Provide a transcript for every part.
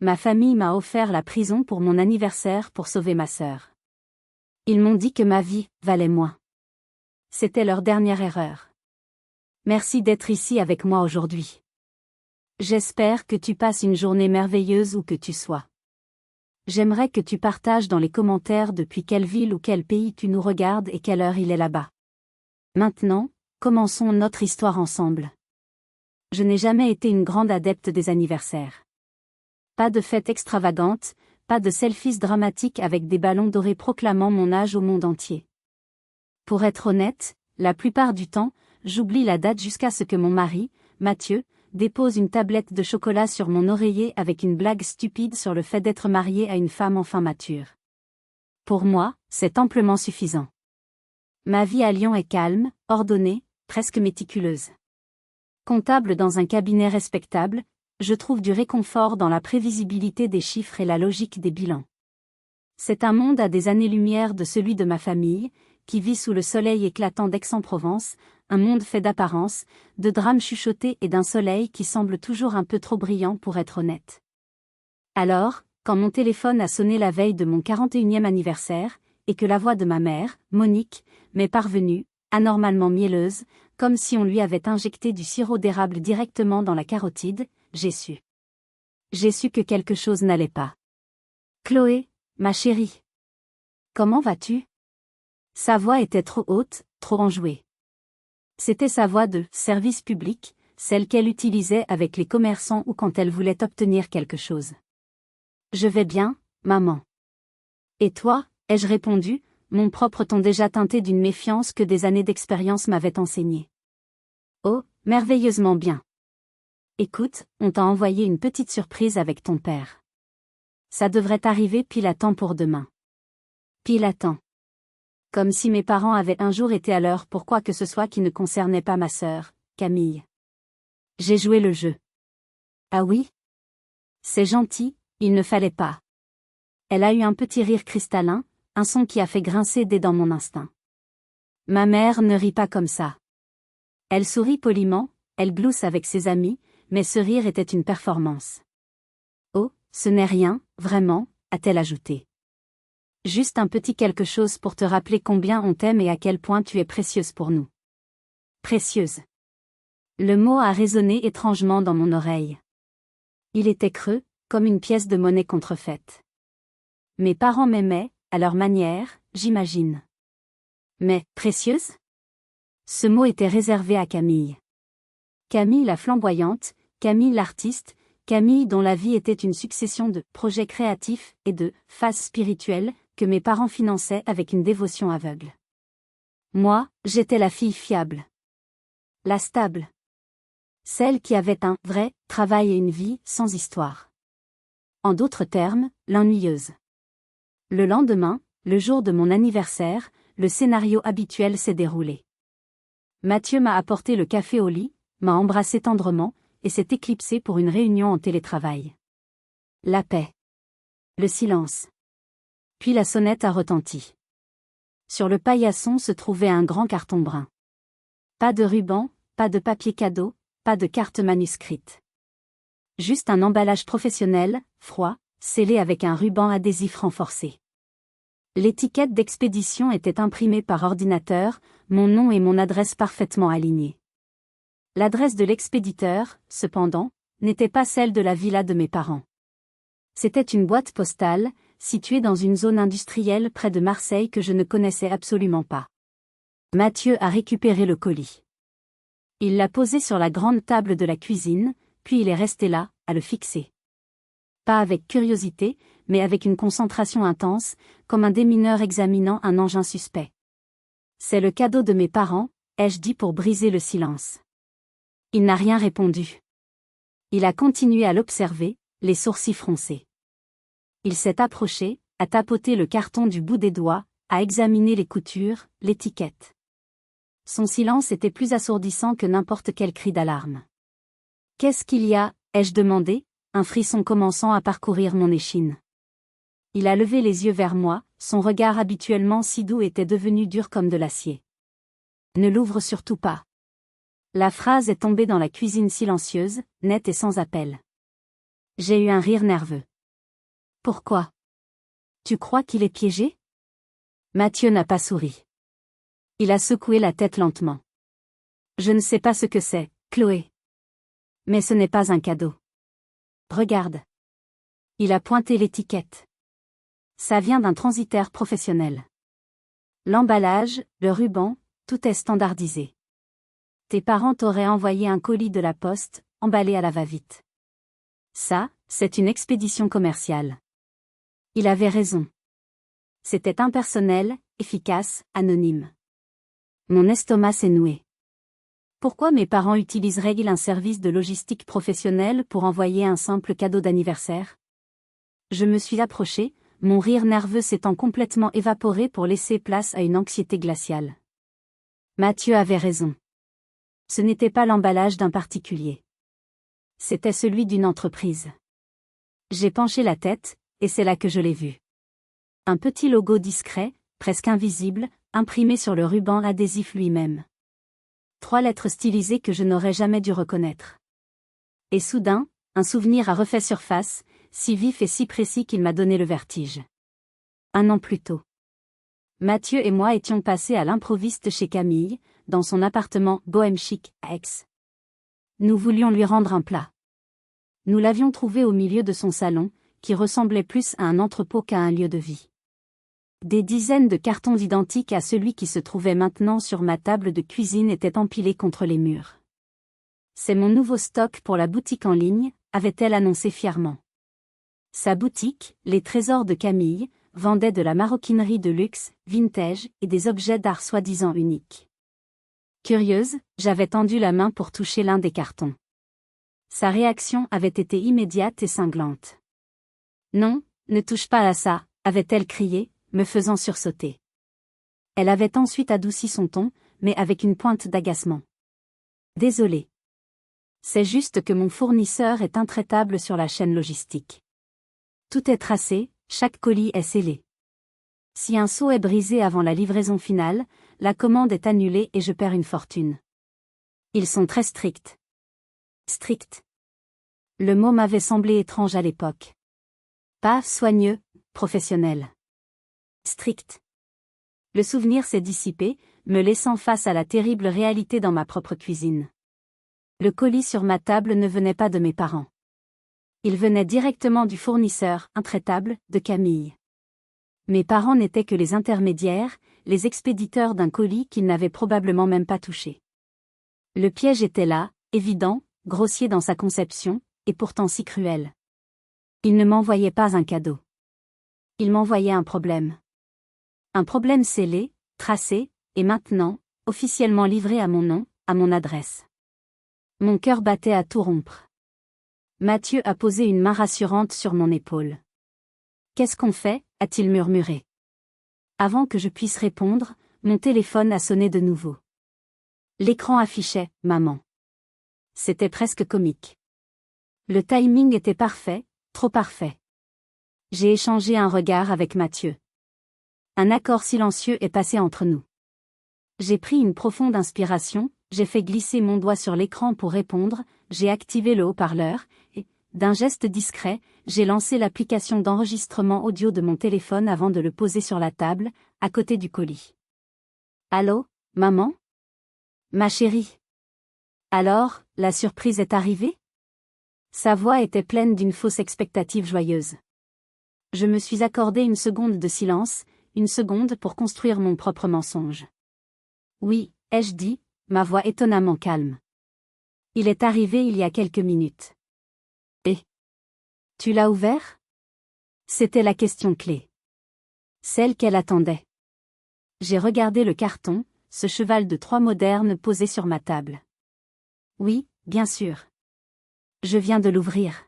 Ma famille m'a offert la prison pour mon anniversaire pour sauver ma sœur. Ils m'ont dit que ma vie valait moins. C'était leur dernière erreur. Merci d'être ici avec moi aujourd'hui. J'espère que tu passes une journée merveilleuse où que tu sois. J'aimerais que tu partages dans les commentaires depuis quelle ville ou quel pays tu nous regardes et quelle heure il est là-bas. Maintenant, commençons notre histoire ensemble. Je n'ai jamais été une grande adepte des anniversaires. Pas de fête extravagante, pas de selfies dramatiques avec des ballons dorés proclamant mon âge au monde entier. Pour être honnête, la plupart du temps, j'oublie la date jusqu'à ce que mon mari, Mathieu, dépose une tablette de chocolat sur mon oreiller avec une blague stupide sur le fait d'être marié à une femme enfin mature. Pour moi, c'est amplement suffisant. Ma vie à Lyon est calme, ordonnée, presque méticuleuse. Comptable dans un cabinet respectable, je trouve du réconfort dans la prévisibilité des chiffres et la logique des bilans. C'est un monde à des années-lumière de celui de ma famille, qui vit sous le soleil éclatant d'Aix-en-Provence, un monde fait d'apparence, de drames chuchotés et d'un soleil qui semble toujours un peu trop brillant pour être honnête. Alors, quand mon téléphone a sonné la veille de mon 41e anniversaire, et que la voix de ma mère, Monique, m'est parvenue, anormalement mielleuse, comme si on lui avait injecté du sirop d'érable directement dans la carotide, j'ai su. J'ai su que quelque chose n'allait pas. Chloé, ma chérie. Comment vas-tu? Sa voix était trop haute, trop enjouée. C'était sa voix de service public, celle qu'elle utilisait avec les commerçants ou quand elle voulait obtenir quelque chose. Je vais bien, maman. Et toi, ai-je répondu, mon propre ton déjà teinté d'une méfiance que des années d'expérience m'avaient enseignée. Oh, merveilleusement bien. Écoute, on t'a envoyé une petite surprise avec ton père. Ça devrait arriver pile à temps pour demain. Pile à temps. Comme si mes parents avaient un jour été à l'heure pour quoi que ce soit qui ne concernait pas ma sœur, Camille. J'ai joué le jeu. Ah oui? C'est gentil, il ne fallait pas. Elle a eu un petit rire cristallin, un son qui a fait grincer des dents mon instinct. Ma mère ne rit pas comme ça. Elle sourit poliment, elle glousse avec ses amis, mais ce rire était une performance. Oh, ce n'est rien, vraiment, a-t-elle ajouté. Juste un petit quelque chose pour te rappeler combien on t'aime et à quel point tu es précieuse pour nous. Précieuse. Le mot a résonné étrangement dans mon oreille. Il était creux, comme une pièce de monnaie contrefaite. Mes parents m'aimaient, à leur manière, j'imagine. Mais, précieuse? Ce mot était réservé à Camille. Camille la flamboyante, Camille l'artiste, Camille dont la vie était une succession de projets créatifs et de phases spirituelles que mes parents finançaient avec une dévotion aveugle. Moi, j'étais la fille fiable. La stable. Celle qui avait un vrai travail et une vie sans histoire. En d'autres termes, l'ennuyeuse. Le lendemain, le jour de mon anniversaire, le scénario habituel s'est déroulé. Mathieu m'a apporté le café au lit, m'a embrassé tendrement, et s'est éclipsé pour une réunion en télétravail. La paix. Le silence. Puis la sonnette a retenti. Sur le paillasson se trouvait un grand carton brun. Pas de ruban, pas de papier cadeau, pas de carte manuscrite. Juste un emballage professionnel, froid, scellé avec un ruban adhésif renforcé. L'étiquette d'expédition était imprimée par ordinateur, mon nom et mon adresse parfaitement alignés. L'adresse de l'expéditeur, cependant, n'était pas celle de la villa de mes parents. C'était une boîte postale, située dans une zone industrielle près de Marseille que je ne connaissais absolument pas. Mathieu a récupéré le colis. Il l'a posé sur la grande table de la cuisine, puis il est resté là, à le fixer. Pas avec curiosité, mais avec une concentration intense, comme un démineur examinant un engin suspect. C'est le cadeau de mes parents, ai-je dit pour briser le silence. Il n'a rien répondu. Il a continué à l'observer, les sourcils froncés. Il s'est approché, a tapoté le carton du bout des doigts, a examiné les coutures, l'étiquette. Son silence était plus assourdissant que n'importe quel cri d'alarme. « Qu'est-ce qu'il y a » ai-je demandé, un frisson commençant à parcourir mon échine. Il a levé les yeux vers moi, son regard habituellement si doux était devenu dur comme de l'acier. « Ne l'ouvre surtout pas. » La phrase est tombée dans la cuisine silencieuse, nette et sans appel. J'ai eu un rire nerveux. Pourquoi? Tu crois qu'il est piégé? Mathieu n'a pas souri. Il a secoué la tête lentement. Je ne sais pas ce que c'est, Chloé. Mais ce n'est pas un cadeau. Regarde. Il a pointé l'étiquette. Ça vient d'un transitaire professionnel. L'emballage, le ruban, tout est standardisé. Tes parents t'auraient envoyé un colis de la poste, emballé à la va-vite. Ça, c'est une expédition commerciale. Il avait raison. C'était impersonnel, efficace, anonyme. Mon estomac s'est noué. Pourquoi mes parents utiliseraient-ils un service de logistique professionnel pour envoyer un simple cadeau d'anniversaire? Je me suis approchée, mon rire nerveux s'étant complètement évaporé pour laisser place à une anxiété glaciale. Mathieu avait raison. Ce n'était pas l'emballage d'un particulier. C'était celui d'une entreprise. J'ai penché la tête, et c'est là que je l'ai vu. Un petit logo discret, presque invisible, imprimé sur le ruban adhésif lui-même. 3 lettres stylisées que je n'aurais jamais dû reconnaître. Et soudain, un souvenir a refait surface, si vif et si précis qu'il m'a donné le vertige. 1 an plus tôt. Mathieu et moi étions passés à l'improviste chez Camille, dans son appartement bohème chic, à Aix. Nous voulions lui rendre un plat. Nous l'avions trouvé au milieu de son salon, qui ressemblait plus à un entrepôt qu'à un lieu de vie. Des dizaines de cartons identiques à celui qui se trouvait maintenant sur ma table de cuisine étaient empilés contre les murs. C'est mon nouveau stock pour la boutique en ligne, avait-elle annoncé fièrement. Sa boutique, Les Trésors de Camille, vendait de la maroquinerie de luxe, vintage, et des objets d'art soi-disant uniques. Curieuse, j'avais tendu la main pour toucher l'un des cartons. Sa réaction avait été immédiate et cinglante. « Non, ne touche pas à ça », avait-elle crié, me faisant sursauter. Elle avait ensuite adouci son ton, mais avec une pointe d'agacement. « Désolée. C'est juste que mon fournisseur est intraitable sur la chaîne logistique. Tout est tracé, chaque colis est scellé. Si un seau est brisé avant la livraison finale, la commande est annulée et je perds une fortune. Ils sont très stricts. » Strict. Le mot m'avait semblé étrange à l'époque. Pas soigneux, professionnel. Strict. Le souvenir s'est dissipé, me laissant face à la terrible réalité dans ma propre cuisine. Le colis sur ma table ne venait pas de mes parents. Il venait directement du fournisseur, intraitable, de Camille. Mes parents n'étaient que les intermédiaires, les expéditeurs d'un colis qu'ils n'avaient probablement même pas touché. Le piège était là, évident, grossier dans sa conception, et pourtant si cruel. Ils ne m'envoyaient pas un cadeau. Ils m'envoyaient un problème. Un problème scellé, tracé, et maintenant, officiellement livré à mon nom, à mon adresse. Mon cœur battait à tout rompre. Mathieu a posé une main rassurante sur mon épaule. « Qu'est-ce qu'on fait » a-t-il murmuré. Avant que je puisse répondre, mon téléphone a sonné de nouveau. L'écran affichait « Maman ». C'était presque comique. Le timing était parfait, trop parfait. J'ai échangé un regard avec Mathieu. Un accord silencieux est passé entre nous. J'ai pris une profonde inspiration, j'ai fait glisser mon doigt sur l'écran pour répondre, j'ai activé le haut-parleur, et, d'un geste discret, j'ai lancé l'application d'enregistrement audio de mon téléphone avant de le poser sur la table, à côté du colis. « Allô, maman ? Ma chérie ? Alors, la surprise est arrivée ? » Sa voix était pleine d'une fausse expectative joyeuse. Je me suis accordé une seconde de silence, une seconde pour construire mon propre mensonge. « Oui, » ai-je dit, ma voix étonnamment calme. « Il est arrivé il y a quelques minutes. » « Et tu l'as ouvert ?» C'était la question clé. Celle qu'elle attendait. J'ai regardé le carton, ce cheval de Troie moderne posé sur ma table. « Oui, bien sûr. Je viens de l'ouvrir. »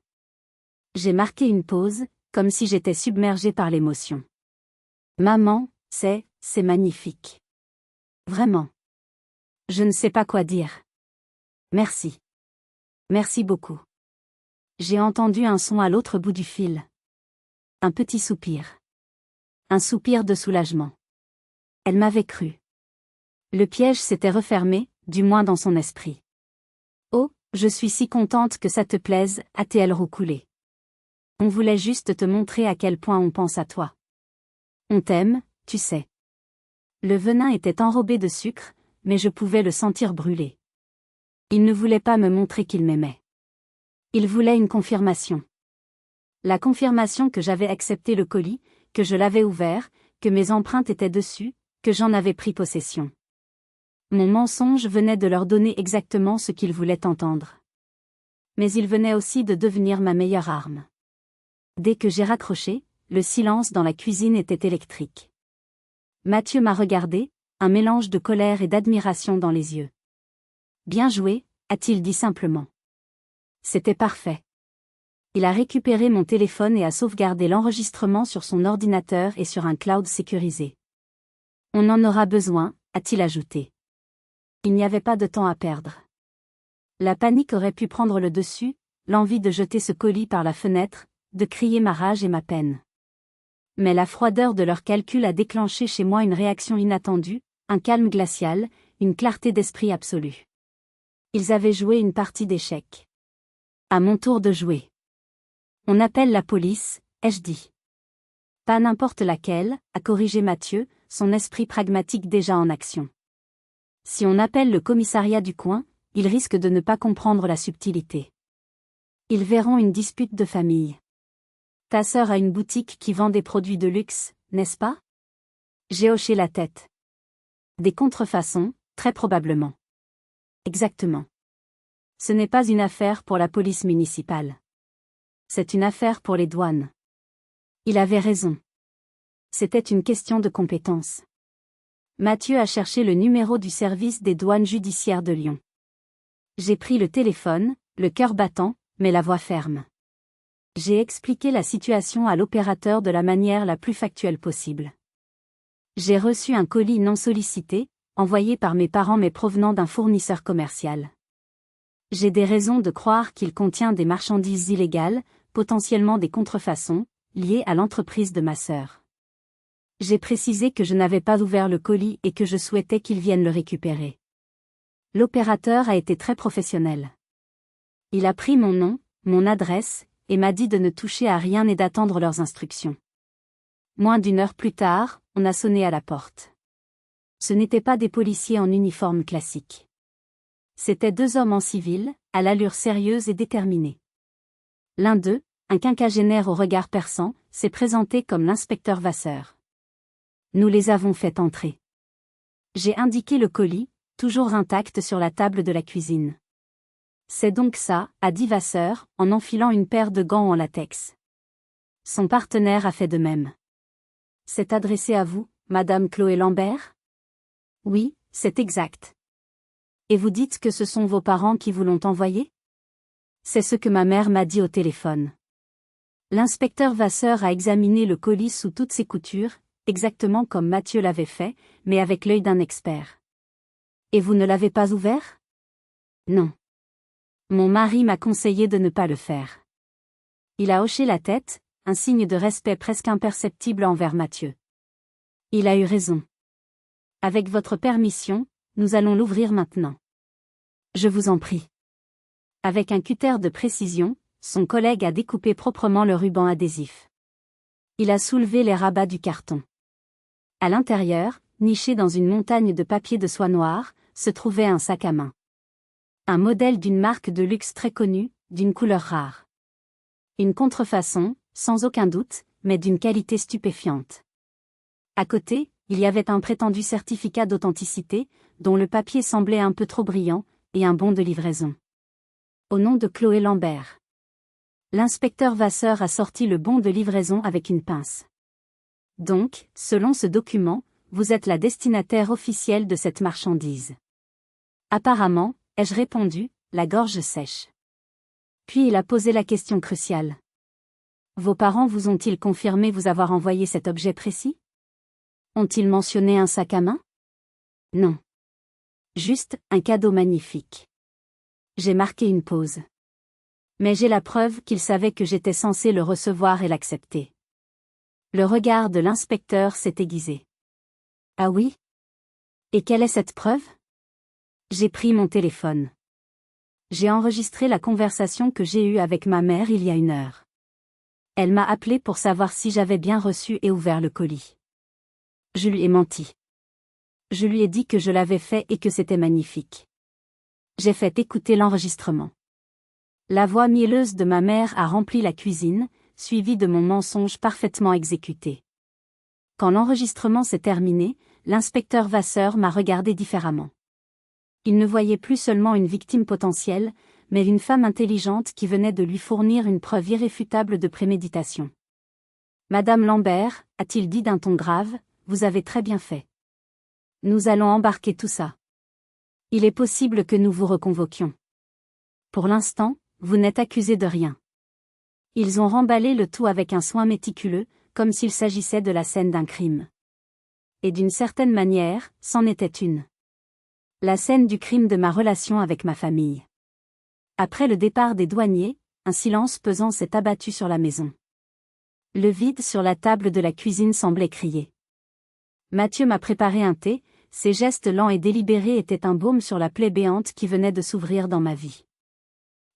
J'ai marqué une pause, comme si j'étais submergée par l'émotion. « Maman, c'est magnifique. Vraiment. Je ne sais pas quoi dire. Merci. Merci beaucoup. » J'ai entendu un son à l'autre bout du fil. Un petit soupir. Un soupir de soulagement. Elle m'avait cru. Le piège s'était refermé, du moins dans son esprit. « Oh, je suis si contente que ça te plaise » a-t-elle roucoulé. On voulait juste te montrer à quel point on pense à toi. On t'aime, tu sais. Le venin était enrobé de sucre, mais je pouvais le sentir brûler. Il ne voulait pas me montrer qu'il m'aimait. Il voulait une confirmation. La confirmation que j'avais accepté le colis, que je l'avais ouvert, que mes empreintes étaient dessus, que j'en avais pris possession. Mon mensonge venait de leur donner exactement ce qu'ils voulaient entendre. Mais il venait aussi de devenir ma meilleure arme. Dès que j'ai raccroché, le silence dans la cuisine était électrique. Mathieu m'a regardé, un mélange de colère et d'admiration dans les yeux. Bien joué, a-t-il dit simplement. C'était parfait. Il a récupéré mon téléphone et a sauvegardé l'enregistrement sur son ordinateur et sur un cloud sécurisé. On en aura besoin, a-t-il ajouté. Il n'y avait pas de temps à perdre. La panique aurait pu prendre le dessus, l'envie de jeter ce colis par la fenêtre, de crier ma rage et ma peine. Mais la froideur de leur calcul a déclenché chez moi une réaction inattendue, un calme glacial, une clarté d'esprit absolue. Ils avaient joué une partie d'échecs. À mon tour de jouer. On appelle la police, ai-je dit. Pas n'importe laquelle, a corrigé Mathieu, son esprit pragmatique déjà en action. Si on appelle le commissariat du coin, ils risquent de ne pas comprendre la subtilité. Ils verront une dispute de famille. Ta sœur a une boutique qui vend des produits de luxe, n'est-ce pas? J'ai hoché la tête. Des contrefaçons, très probablement. Exactement. Ce n'est pas une affaire pour la police municipale. C'est une affaire pour les douanes. Il avait raison. C'était une question de compétence. Mathieu a cherché le numéro du service des douanes judiciaires de Lyon. J'ai pris le téléphone, le cœur battant, mais la voix ferme. J'ai expliqué la situation à l'opérateur de la manière la plus factuelle possible. J'ai reçu un colis non sollicité, envoyé par mes parents mais provenant d'un fournisseur commercial. J'ai des raisons de croire qu'il contient des marchandises illégales, potentiellement des contrefaçons, liées à l'entreprise de ma sœur. J'ai précisé que je n'avais pas ouvert le colis et que je souhaitais qu'il vienne le récupérer. L'opérateur a été très professionnel. Il a pris mon nom, mon adresse, et m'a dit de ne toucher à rien et d'attendre leurs instructions. Moins d'une heure plus tard, on a sonné à la porte. Ce n'étaient pas des policiers en uniforme classique. C'étaient deux hommes en civil, à l'allure sérieuse et déterminée. L'un d'eux, un quinquagénaire au regard perçant, s'est présenté comme l'inspecteur Vasseur. Nous les avons fait entrer. J'ai indiqué le colis, toujours intact sur la table de la cuisine. C'est donc ça, a dit Vasseur, en enfilant une paire de gants en latex. Son partenaire a fait de même. C'est adressé à vous, Madame Chloé Lambert? Oui, c'est exact. Et vous dites que ce sont vos parents qui vous l'ont envoyé? C'est ce que ma mère m'a dit au téléphone. L'inspecteur Vasseur a examiné le colis sous toutes ses coutures, exactement comme Mathieu l'avait fait, mais avec l'œil d'un expert. Et vous ne l'avez pas ouvert? Non. Mon mari m'a conseillé de ne pas le faire. Il a hoché la tête, un signe de respect presque imperceptible envers Mathieu. Il a eu raison. Avec votre permission, nous allons l'ouvrir maintenant. Je vous en prie. Avec un cutter de précision, son collègue a découpé proprement le ruban adhésif. Il a soulevé les rabats du carton. À l'intérieur, niché dans une montagne de papier de soie noire, se trouvait un sac à main. Un modèle d'une marque de luxe très connue, d'une couleur rare. Une contrefaçon, sans aucun doute, mais d'une qualité stupéfiante. À côté, il y avait un prétendu certificat d'authenticité, dont le papier semblait un peu trop brillant, et un bon de livraison. Au nom de Chloé Lambert. L'inspecteur Vasseur a sorti le bon de livraison avec une pince. Donc, selon ce document, vous êtes la destinataire officielle de cette marchandise. Apparemment, ai-je répondu, la gorge sèche. Puis il a posé la question cruciale. Vos parents vous ont-ils confirmé vous avoir envoyé cet objet précis? Ont-ils mentionné un sac à main? Non. Juste, un cadeau magnifique. J'ai marqué une pause. Mais j'ai la preuve qu'ils savaient que j'étais censé le recevoir et l'accepter. Le regard de l'inspecteur s'est aiguisé. Ah oui? Et quelle est cette preuve? J'ai pris mon téléphone. J'ai enregistré la conversation que j'ai eue avec ma mère il y a une heure. Elle m'a appelé pour savoir si j'avais bien reçu et ouvert le colis. Je lui ai menti. Je lui ai dit que je l'avais fait et que c'était magnifique. J'ai fait écouter l'enregistrement. La voix mielleuse de ma mère a rempli la cuisine, suivie de mon mensonge parfaitement exécuté. Quand l'enregistrement s'est terminé, l'inspecteur Vasseur m'a regardé différemment. Il ne voyait plus seulement une victime potentielle, mais une femme intelligente qui venait de lui fournir une preuve irréfutable de préméditation. « Madame Lambert, a-t-il dit d'un ton grave, vous avez très bien fait. Nous allons embarquer tout ça. Il est possible que nous vous reconvoquions. Pour l'instant, vous n'êtes accusé de rien. » Ils ont remballé le tout avec un soin méticuleux, comme s'il s'agissait de la scène d'un crime. Et d'une certaine manière, c'en était une. La scène du crime de ma relation avec ma famille. Après le départ des douaniers, un silence pesant s'est abattu sur la maison. Le vide sur la table de la cuisine semblait crier. Mathieu m'a préparé un thé, ses gestes lents et délibérés étaient un baume sur la plaie béante qui venait de s'ouvrir dans ma vie.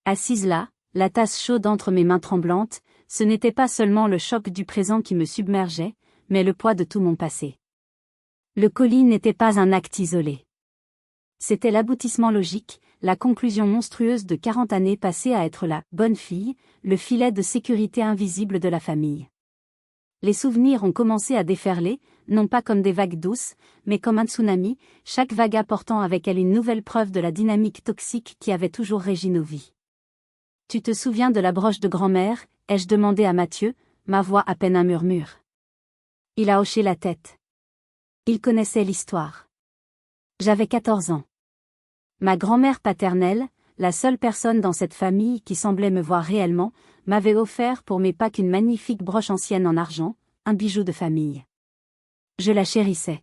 Assise là, la tasse chaude entre mes mains tremblantes, ce n'était pas seulement le choc du présent qui me submergeait, mais le poids de tout mon passé. Le colis n'était pas un acte isolé. C'était l'aboutissement logique, la conclusion monstrueuse de 40 années passées à être la « bonne fille », le filet de sécurité invisible de la famille. Les souvenirs ont commencé à déferler, non pas comme des vagues douces, mais comme un tsunami, chaque vague apportant avec elle une nouvelle preuve de la dynamique toxique qui avait toujours régi nos vies. « Tu te souviens de la broche de grand-mère » ai-je demandé à Mathieu, ma voix à peine un murmure. Il a hoché la tête. Il connaissait l'histoire. J'avais 14 ans. Ma grand-mère paternelle, la seule personne dans cette famille qui semblait me voir réellement, m'avait offert pour mes Pâques une magnifique broche ancienne en argent, un bijou de famille. Je la chérissais.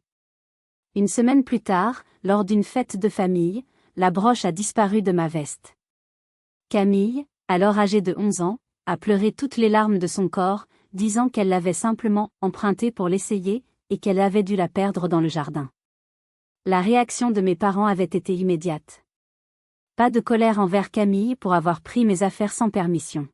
Une semaine plus tard, lors d'une fête de famille, la broche a disparu de ma veste. Camille, alors âgée de 11 ans, a pleuré toutes les larmes de son corps, disant qu'elle l'avait simplement empruntée pour l'essayer, et qu'elle avait dû la perdre dans le jardin. La réaction de mes parents avait été immédiate. Pas de colère envers Camille pour avoir pris mes affaires sans permission.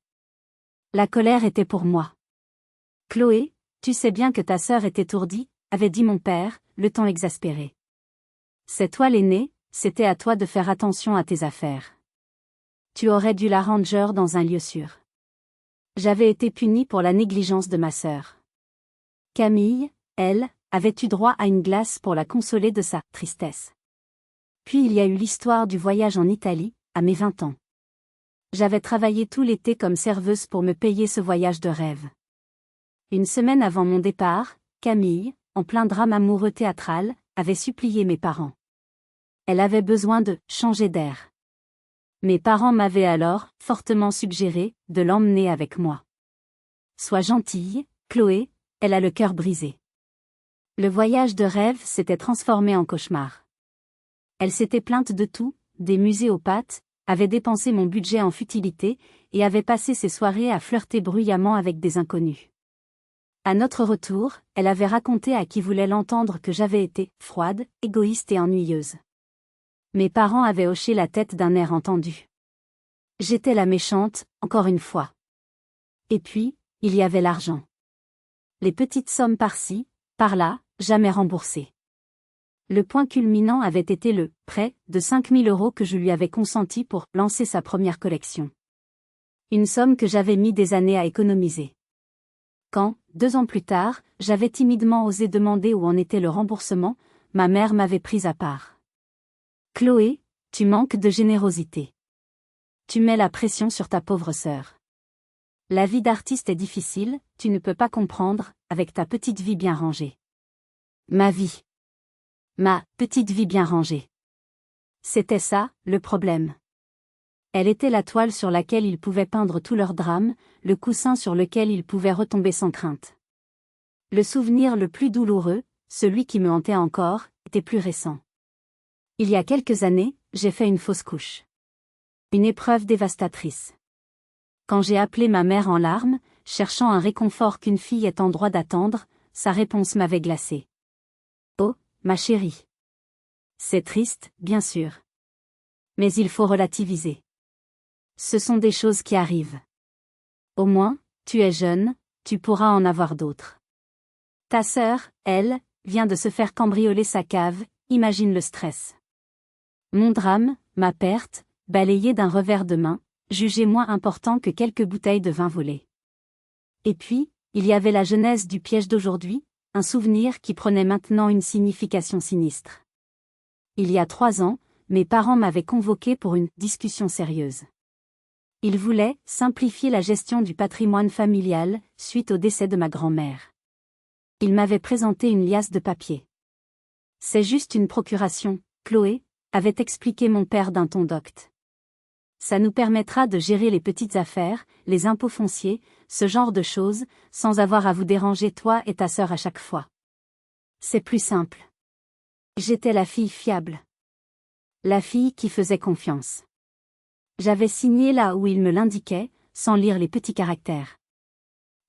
La colère était pour moi. « Chloé, tu sais bien que ta sœur est étourdie », avait dit mon père, le ton exaspéré. « C'est toi l'aîné, c'était à toi de faire attention à tes affaires. Tu aurais dû la ranger dans un lieu sûr. » J'avais été punie pour la négligence de ma sœur. Camille, elle, avait eu droit à une glace pour la consoler de sa tristesse. Puis il y a eu l'histoire du voyage en Italie, à mes 20 ans. J'avais travaillé tout l'été comme serveuse pour me payer ce voyage de rêve. Une semaine avant mon départ, Camille, en plein drame amoureux théâtral, avait supplié mes parents. Elle avait besoin de « changer d'air ». Mes parents m'avaient alors fortement suggéré de l'emmener avec moi. « Sois gentille, Chloé, elle a le cœur brisé. » Le voyage de rêve s'était transformé en cauchemar. Elle s'était plainte de tout, des musées aux pâtes, avait dépensé mon budget en futilité, et avait passé ses soirées à flirter bruyamment avec des inconnus. À notre retour, elle avait raconté à qui voulait l'entendre que j'avais été froide, égoïste et ennuyeuse. Mes parents avaient hoché la tête d'un air entendu. J'étais la méchante, encore une fois. Et puis, il y avait l'argent. Les petites sommes par-ci, par-là, jamais remboursées. Le point culminant avait été le prêt de 5 000 € que je lui avais consenti pour lancer sa première collection. Une somme que j'avais mis des années à économiser. Quand, 2 ans plus tard, j'avais timidement osé demander où en était le remboursement, ma mère m'avait prise à part. « Chloé, tu manques de générosité. Tu mets la pression sur ta pauvre sœur. La vie d'artiste est difficile, tu ne peux pas comprendre, avec ta petite vie bien rangée. » Ma vie. Ma petite vie bien rangée. C'était ça, le problème. Elle était la toile sur laquelle ils pouvaient peindre tout leur drame, le coussin sur lequel ils pouvaient retomber sans crainte. Le souvenir le plus douloureux, celui qui me hantait encore, était plus récent. Il y a quelques années, j'ai fait une fausse couche. Une épreuve dévastatrice. Quand j'ai appelé ma mère en larmes, cherchant un réconfort qu'une fille est en droit d'attendre, sa réponse m'avait glacée. « Oh, ma chérie. C'est triste, bien sûr. Mais il faut relativiser. Ce sont des choses qui arrivent. Au moins, Tu es jeune, tu pourras en avoir d'autres. Ta sœur, elle, vient de se faire cambrioler sa cave, imagine le stress. Mon drame, ma perte, balayée d'un revers de main, jugée moins important que quelques bouteilles de vin volées. Et puis, il y avait la genèse du piège d'aujourd'hui, un souvenir qui prenait maintenant une signification sinistre. Il y a 3 ans, mes parents m'avaient convoqué pour une discussion sérieuse. Ils voulaient simplifier la gestion du patrimoine familial suite au décès de ma grand-mère. Ils m'avaient présenté une liasse de papier. C'est juste une procuration, Chloé, avait expliqué mon père d'un ton docte. Ça nous permettra de gérer les petites affaires, les impôts fonciers, ce genre de choses, sans avoir à vous déranger toi et ta sœur à chaque fois. C'est plus simple. J'étais la fille fiable. La fille qui faisait confiance. J'avais signé là où il me l'indiquait, sans lire les petits caractères.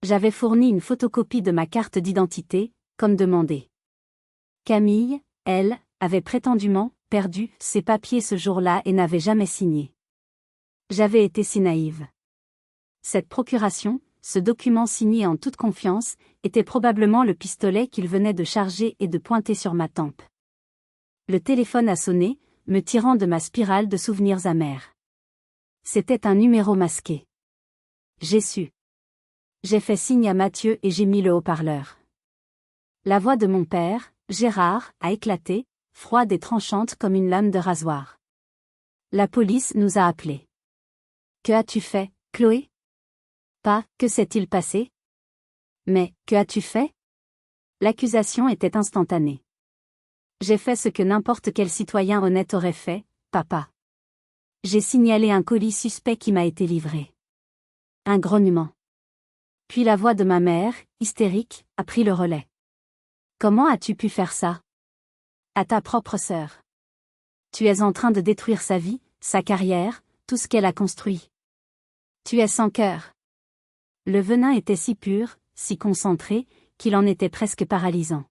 J'avais fourni une photocopie de ma carte d'identité, comme demandé. Camille, elle, avait prétendument perdu ses papiers ce jour-là et n'avait jamais signé. J'avais été si naïve. Cette procuration, ce document signé en toute confiance, était probablement le pistolet qu'il venait de charger et de pointer sur ma tempe. Le téléphone a sonné, me tirant de ma spirale de souvenirs amers. C'était un numéro masqué. J'ai su. J'ai fait signe à Mathieu et j'ai mis le haut-parleur. La voix de mon père, Gérard, a éclaté, froide et tranchante comme une lame de rasoir. La police nous a appelés. Que as-tu fait, Chloé? Pas, que s'est-il passé? Mais, que as-tu fait? L'accusation était instantanée. J'ai fait ce que n'importe quel citoyen honnête aurait fait, papa. J'ai signalé un colis suspect qui m'a été livré. Un grognement. Puis la voix de ma mère, hystérique, a pris le relais. Comment as-tu pu faire ça? À ta propre sœur. Tu es en train de détruire sa vie, sa carrière, tout ce qu'elle a construit. Tu es sans cœur. Le venin était si pur, si concentré, qu'il en était presque paralysant.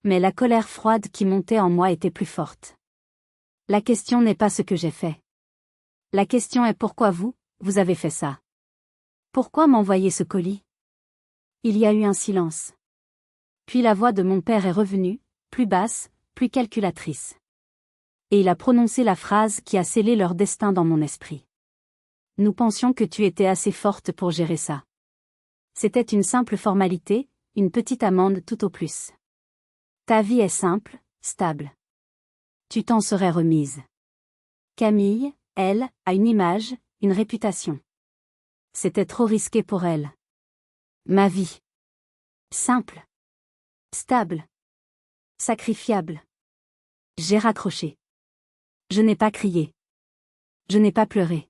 Mais la colère froide qui montait en moi était plus forte. La question n'est pas ce que j'ai fait. La question est pourquoi vous avez fait ça. Pourquoi m'envoyer ce colis? Il y a eu un silence. Puis la voix de mon père est revenue, plus basse, plus calculatrice. Et il a prononcé la phrase qui a scellé leur destin dans mon esprit. Nous pensions que tu étais assez forte pour gérer ça. C'était une simple formalité, une petite amende tout au plus. Ta vie est simple, stable. Tu t'en serais remise. Camille, elle, a une image, une réputation. C'était trop risqué pour elle. Ma vie. Simple. Stable. Sacrifiable. J'ai raccroché. Je n'ai pas crié. Je n'ai pas pleuré.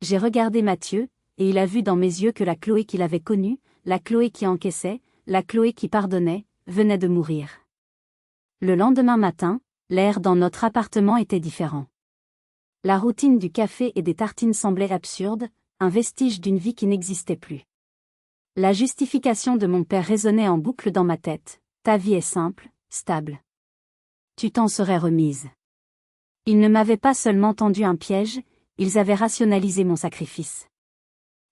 J'ai regardé Mathieu, et il a vu dans mes yeux que la Chloé qu'il avait connue, la Chloé qui encaissait, la Chloé qui pardonnait, venait de mourir. Le lendemain matin, l'air dans notre appartement était différent. La routine du café et des tartines semblait absurde, un vestige d'une vie qui n'existait plus. La justification de mon père résonnait en boucle dans ma tête. Ta vie est simple, stable. Tu t'en serais remise. Ils ne m'avaient pas seulement tendu un piège, ils avaient rationalisé mon sacrifice.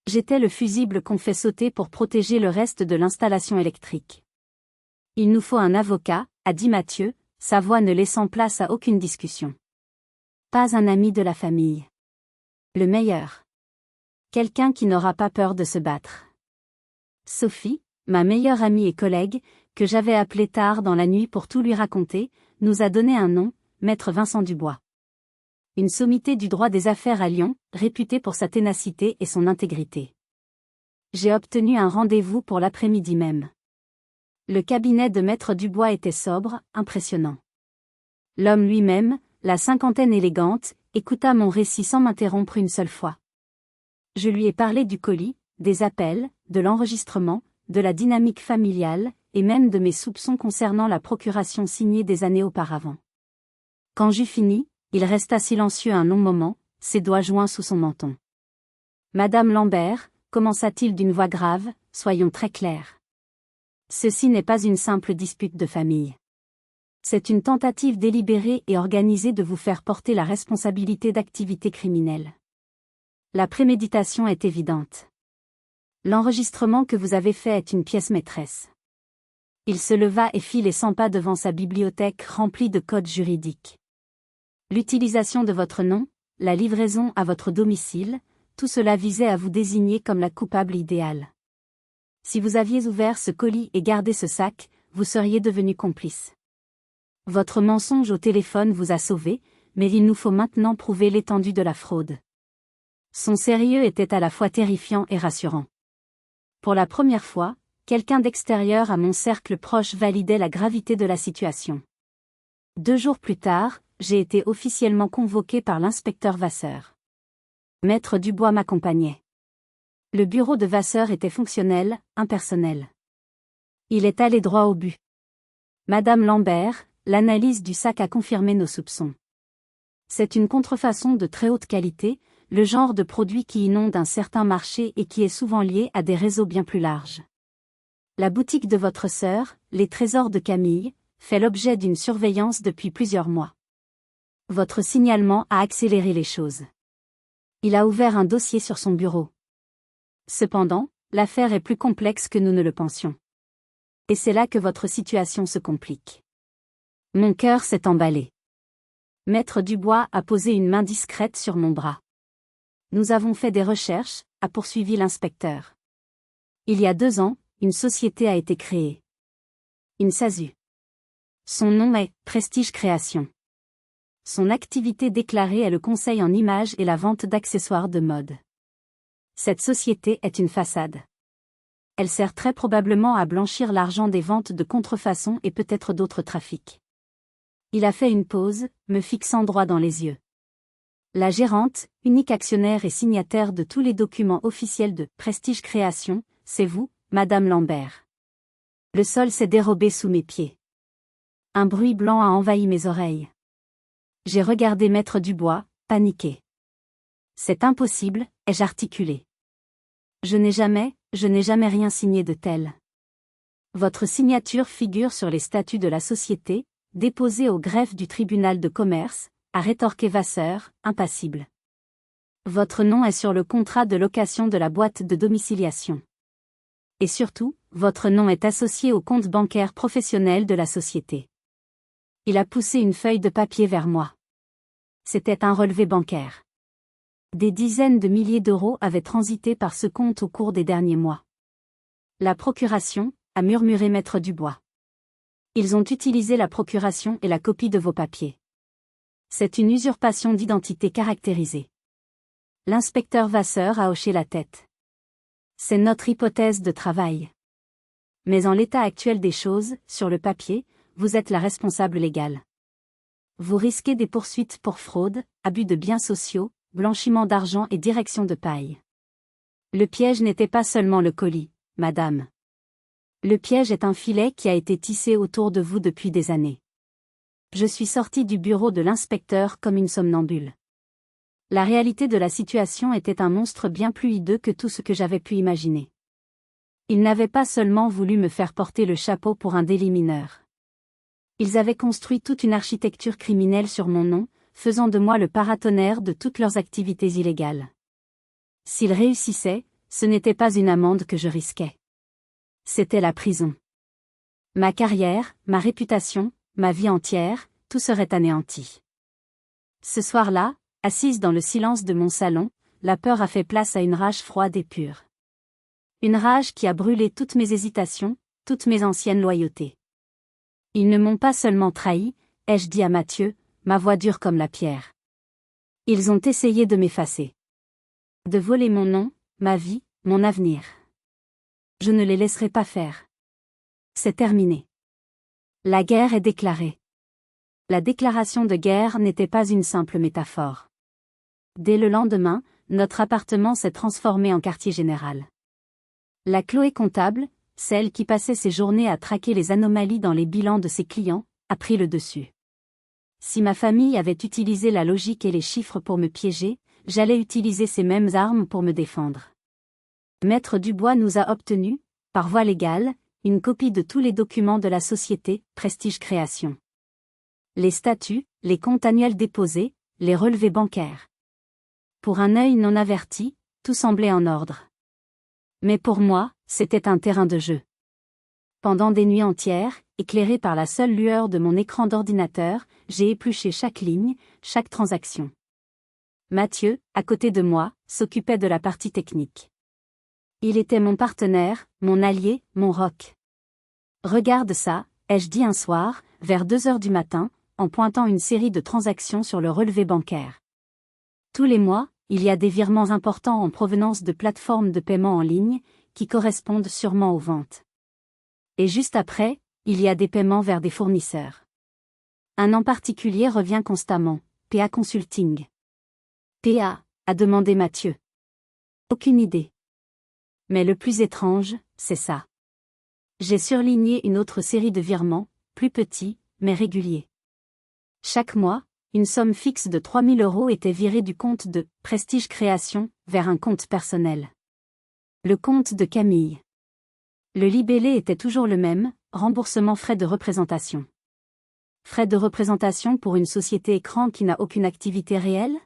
J'étais le fusible qu'on fait sauter pour protéger le reste de l'installation électrique. Il nous faut un avocat, a dit Mathieu, sa voix ne laissant place à aucune discussion. Pas un ami de la famille. Le meilleur. Quelqu'un qui n'aura pas peur de se battre. Sophie, ma meilleure amie et collègue, que j'avais appelée tard dans la nuit pour tout lui raconter, nous a donné un nom, Maître Vincent Dubois. Une sommité du droit des affaires à Lyon, réputée pour sa ténacité et son intégrité. J'ai obtenu un rendez-vous pour l'après-midi même. Le cabinet de Maître Dubois était sobre, impressionnant. L'homme lui-même, la cinquantaine élégante, écouta mon récit sans m'interrompre une seule fois. Je lui ai parlé du colis, des appels, de l'enregistrement, de la dynamique familiale, et même de mes soupçons concernant la procuration signée des années auparavant. Quand j'eus fini, il resta silencieux un long moment, ses doigts joints sous son menton. Madame Lambert, commença-t-il d'une voix grave, soyons très clairs. Ceci n'est pas une simple dispute de famille. C'est une tentative délibérée et organisée de vous faire porter la responsabilité d'activités criminelles. La préméditation est évidente. L'enregistrement que vous avez fait est une pièce maîtresse. Il se leva et fit les 100 pas devant sa bibliothèque remplie de codes juridiques. L'utilisation de votre nom, la livraison à votre domicile, tout cela visait à vous désigner comme la coupable idéale. Si vous aviez ouvert ce colis et gardé ce sac, vous seriez devenu complice. Votre mensonge au téléphone vous a sauvé, mais il nous faut maintenant prouver l'étendue de la fraude. Son sérieux était à la fois terrifiant et rassurant. Pour la première fois, quelqu'un d'extérieur à mon cercle proche validait la gravité de la situation. 2 jours plus tard, j'ai été officiellement convoqué par l'inspecteur Vasseur. Maître Dubois m'accompagnait. Le bureau de Vasseur était fonctionnel, impersonnel. Il est allé droit au but. Madame Lambert, l'analyse du sac a confirmé nos soupçons. C'est une contrefaçon de très haute qualité, le genre de produit qui inonde un certain marché et qui est souvent lié à des réseaux bien plus larges. La boutique de votre sœur, les trésors de Camille, fait l'objet d'une surveillance depuis plusieurs mois. Votre signalement a accéléré les choses. Il a ouvert un dossier sur son bureau. Cependant, l'affaire est plus complexe que nous ne le pensions. Et c'est là que votre situation se complique. Mon cœur s'est emballé. Maître Dubois a posé une main discrète sur mon bras. Nous avons fait des recherches, a poursuivi l'inspecteur. Il y a 2 ans, une société a été créée. Une SASU. Son nom est Prestige Création. Son activité déclarée est le conseil en images et la vente d'accessoires de mode. Cette société est une façade. Elle sert très probablement à blanchir l'argent des ventes de contrefaçon et peut-être d'autres trafics. Il a fait une pause, me fixant droit dans les yeux. La gérante, unique actionnaire et signataire de tous les documents officiels de Prestige Création, c'est vous, Madame Lambert. Le sol s'est dérobé sous mes pieds. Un bruit blanc a envahi mes oreilles. J'ai regardé Maître Dubois, paniqué. C'est impossible, ai-je articulé. Je n'ai jamais rien signé de tel. Votre signature figure sur les statuts de la société, déposée au greffe du tribunal de commerce, a rétorqué Vasseur, impassible. Votre nom est sur le contrat de location de la boîte de domiciliation. Et surtout, votre nom est associé au compte bancaire professionnel de la société. Il a poussé une feuille de papier vers moi. C'était un relevé bancaire. Des dizaines de milliers d'euros avaient transité par ce compte au cours des derniers mois. La procuration, a murmuré Maître Dubois. Ils ont utilisé la procuration et la copie de vos papiers. C'est une usurpation d'identité caractérisée. L'inspecteur Vasseur a hoché la tête. C'est notre hypothèse de travail. Mais en l'état actuel des choses, sur le papier, vous êtes la responsable légale. Vous risquez des poursuites pour fraude, abus de biens sociaux, blanchiment d'argent et direction de paille. Le piège n'était pas seulement le colis, madame. Le piège est un filet qui a été tissé autour de vous depuis des années. Je suis sortie du bureau de l'inspecteur comme une somnambule. La réalité de la situation était un monstre bien plus hideux que tout ce que j'avais pu imaginer. Ils n'avaient pas seulement voulu me faire porter le chapeau pour un délit mineur. Ils avaient construit toute une architecture criminelle sur mon nom, faisant de moi le paratonnerre de toutes leurs activités illégales. S'ils réussissaient, ce n'était pas une amende que je risquais. C'était la prison. Ma carrière, ma réputation, ma vie entière, tout serait anéanti. Ce soir-là, assise dans le silence de mon salon, la peur a fait place à une rage froide et pure. Une rage qui a brûlé toutes mes hésitations, toutes mes anciennes loyautés. Ils ne m'ont pas seulement trahi, ai-je dit à Mathieu, ma voix dure comme la pierre. Ils ont essayé de m'effacer. De voler mon nom, ma vie, mon avenir. Je ne les laisserai pas faire. C'est terminé. La guerre est déclarée. La déclaration de guerre n'était pas une simple métaphore. Dès le lendemain, notre appartement s'est transformé en quartier général. La Chloé comptable, celle qui passait ses journées à traquer les anomalies dans les bilans de ses clients, a pris le dessus. Si ma famille avait utilisé la logique et les chiffres pour me piéger, j'allais utiliser ces mêmes armes pour me défendre. Maître Dubois nous a obtenu, par voie légale, une copie de tous les documents de la société Prestige Création. Les statuts, les comptes annuels déposés, les relevés bancaires. Pour un œil non averti, tout semblait en ordre. Mais pour moi, c'était un terrain de jeu. Pendant des nuits entières, éclairé par la seule lueur de mon écran d'ordinateur, j'ai épluché chaque ligne, chaque transaction. Mathieu, à côté de moi, s'occupait de la partie technique. Il était mon partenaire, mon allié, mon roc. Regarde ça, ai-je dit un soir, vers 2 heures du matin, en pointant une série de transactions sur le relevé bancaire. Tous les mois, il y a des virements importants en provenance de plateformes de paiement en ligne, qui correspondent sûrement aux ventes. Et juste après, il y a des paiements vers des fournisseurs. Un en particulier revient constamment, PA Consulting. PA, a demandé Mathieu. Aucune idée. Mais le plus étrange, c'est ça. J'ai surligné une autre série de virements, plus petits, mais réguliers. Chaque mois, une somme fixe de 3 000 € était virée du compte de « Prestige Création » vers un compte personnel. Le compte de Camille. Le libellé était toujours le même, remboursement frais de représentation. Frais de représentation pour une société écran qui n'a aucune activité réelle?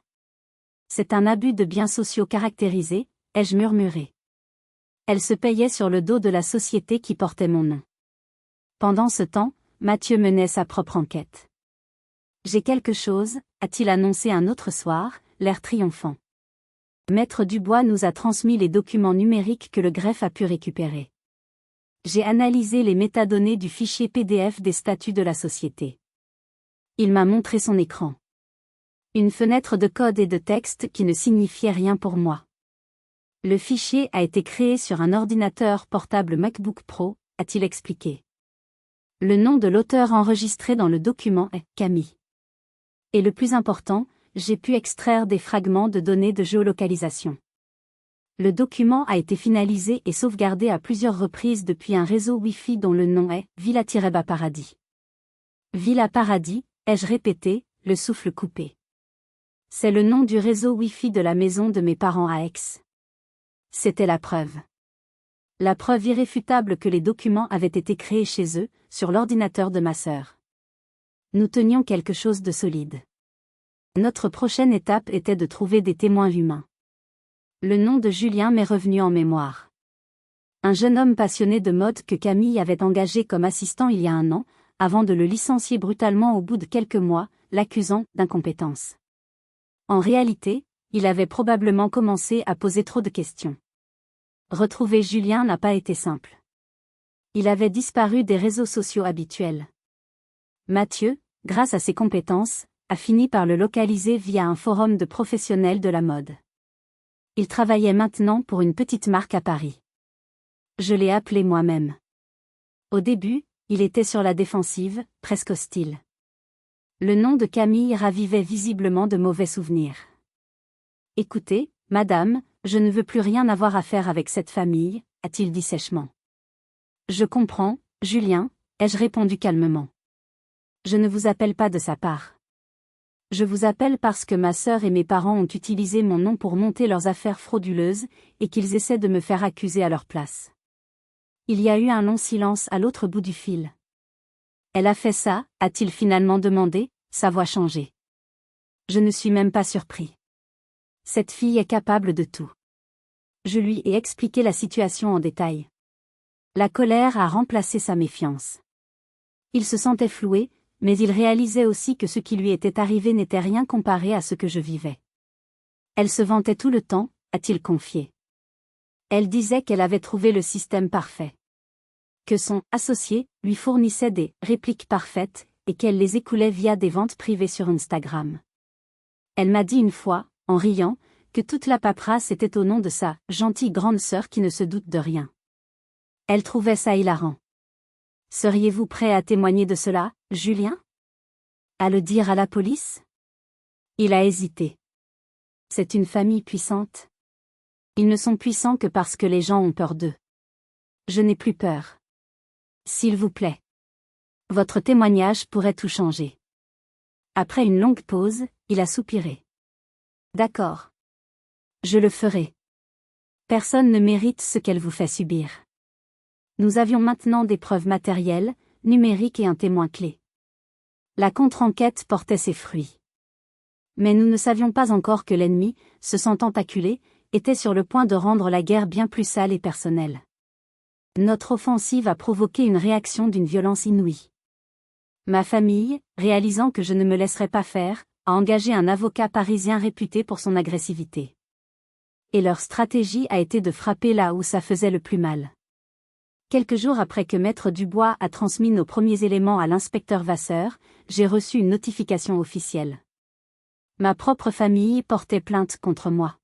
C'est un abus de biens sociaux caractérisé, ai-je murmuré. Elle se payait sur le dos de la société qui portait mon nom. Pendant ce temps, Mathieu menait sa propre enquête. J'ai quelque chose, a-t-il annoncé un autre soir, l'air triomphant. Maître Dubois nous a transmis les documents numériques que le greffe a pu récupérer. J'ai analysé les métadonnées du fichier PDF des statuts de la société. Il m'a montré son écran. Une fenêtre de code et de texte qui ne signifiait rien pour moi. Le fichier a été créé sur un ordinateur portable MacBook Pro, a-t-il expliqué. Le nom de l'auteur enregistré dans le document est Camille. Et le plus important, j'ai pu extraire des fragments de données de géolocalisation. Le document a été finalisé et sauvegardé à plusieurs reprises depuis un réseau Wi-Fi dont le nom est Villa Paradis. Villa Paradis, ai-je répété, le souffle coupé. C'est le nom du réseau Wi-Fi de la maison de mes parents à Aix. C'était la preuve. La preuve irréfutable que les documents avaient été créés chez eux, sur l'ordinateur de ma sœur. Nous tenions quelque chose de solide. Notre prochaine étape était de trouver des témoins humains. Le nom de Julien m'est revenu en mémoire. Un jeune homme passionné de mode que Camille avait engagé comme assistant il y a 1 an, avant de le licencier brutalement au bout de quelques mois, l'accusant d'incompétence. En réalité, il avait probablement commencé à poser trop de questions. Retrouver Julien n'a pas été simple. Il avait disparu des réseaux sociaux habituels. Mathieu, grâce à ses compétences, a fini par le localiser via un forum de professionnels de la mode. Il travaillait maintenant pour une petite marque à Paris. Je l'ai appelé moi-même. Au début, il était sur la défensive, presque hostile. Le nom de Camille ravivait visiblement de mauvais souvenirs. « Écoutez, madame, je ne veux plus rien avoir à faire avec cette famille, » a-t-il dit sèchement. « Je comprends, Julien, » ai-je répondu calmement. « Je ne vous appelle pas de sa part. Je vous appelle parce que ma sœur et mes parents ont utilisé mon nom pour monter leurs affaires frauduleuses, et qu'ils essaient de me faire accuser à leur place. » Il y a eu un long silence à l'autre bout du fil. « Elle a fait ça ?» a-t-il finalement demandé, sa voix changée. Je ne suis même pas surpris. Cette fille est capable de tout. Je lui ai expliqué la situation en détail. La colère a remplacé sa méfiance. Il se sentait floué, mais il réalisait aussi que ce qui lui était arrivé n'était rien comparé à ce que je vivais. Elle se vantait tout le temps, a-t-il confié. Elle disait qu'elle avait trouvé le système parfait. Que son associé lui fournissait des répliques parfaites et qu'elle les écoulait via des ventes privées sur Instagram. Elle m'a dit une fois, en riant, que toute la paperasse était au nom de sa gentille grande sœur qui ne se doute de rien. Elle trouvait ça hilarant. Seriez-vous prêt à témoigner de cela, Julien? À le dire à la police? Il a hésité. C'est une famille puissante. Ils ne sont puissants que parce que les gens ont peur d'eux. Je n'ai plus peur. S'il vous plaît. Votre témoignage pourrait tout changer. Après une longue pause, il a soupiré. D'accord. Je le ferai. Personne ne mérite ce qu'elle vous fait subir. Nous avions maintenant des preuves matérielles, numériques et un témoin clé. La contre-enquête portait ses fruits. Mais nous ne savions pas encore que l'ennemi, se sentant acculé, était sur le point de rendre la guerre bien plus sale et personnelle. Notre offensive a provoqué une réaction d'une violence inouïe. Ma famille, réalisant que je ne me laisserais pas faire, a engagé un avocat parisien réputé pour son agressivité. Et leur stratégie a été de frapper là où ça faisait le plus mal. Quelques jours après que Maître Dubois a transmis nos premiers éléments à l'inspecteur Vasseur, j'ai reçu une notification officielle. Ma propre famille portait plainte contre moi.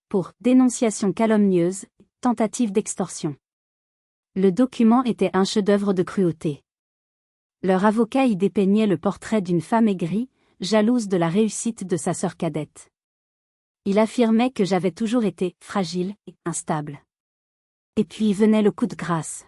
Pour dénonciation calomnieuse, tentative d'extorsion. Le document était un chef-d'œuvre de cruauté. Leur avocat y dépeignait le portrait d'une femme aigrie, jalouse de la réussite de sa sœur cadette. Il affirmait que j'avais toujours été fragile et instable. Et puis venait le coup de grâce.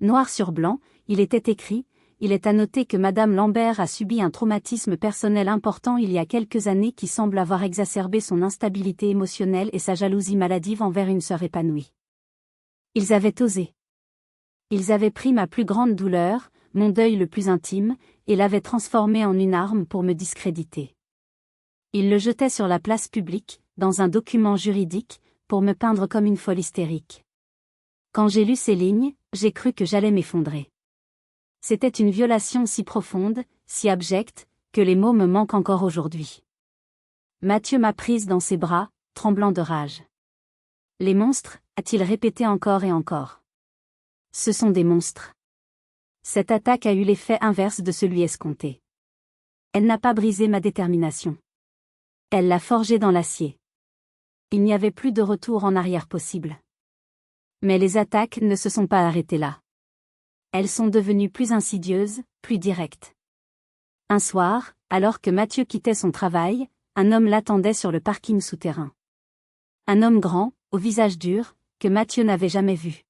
Noir sur blanc, il était écrit: il est à noter que Madame Lambert a subi un traumatisme personnel important il y a quelques années qui semble avoir exacerbé son instabilité émotionnelle et sa jalousie maladive envers une sœur épanouie. Ils avaient osé. Ils avaient pris ma plus grande douleur, mon deuil le plus intime, et l'avaient transformé en une arme pour me discréditer. Ils le jetaient sur la place publique, dans un document juridique, pour me peindre comme une folle hystérique. Quand j'ai lu ces lignes, j'ai cru que j'allais m'effondrer. C'était une violation si profonde, si abjecte, que les mots me manquent encore aujourd'hui. Mathieu m'a prise dans ses bras, tremblant de rage. Les monstres, a-t-il répété encore et encore. Ce sont des monstres. Cette attaque a eu l'effet inverse de celui escompté. Elle n'a pas brisé ma détermination. Elle l'a forgée dans l'acier. Il n'y avait plus de retour en arrière possible. Mais les attaques ne se sont pas arrêtées là. Elles sont devenues plus insidieuses, plus directes. Un soir, alors que Mathieu quittait son travail, un homme l'attendait sur le parking souterrain. Un homme grand, au visage dur, que Mathieu n'avait jamais vu.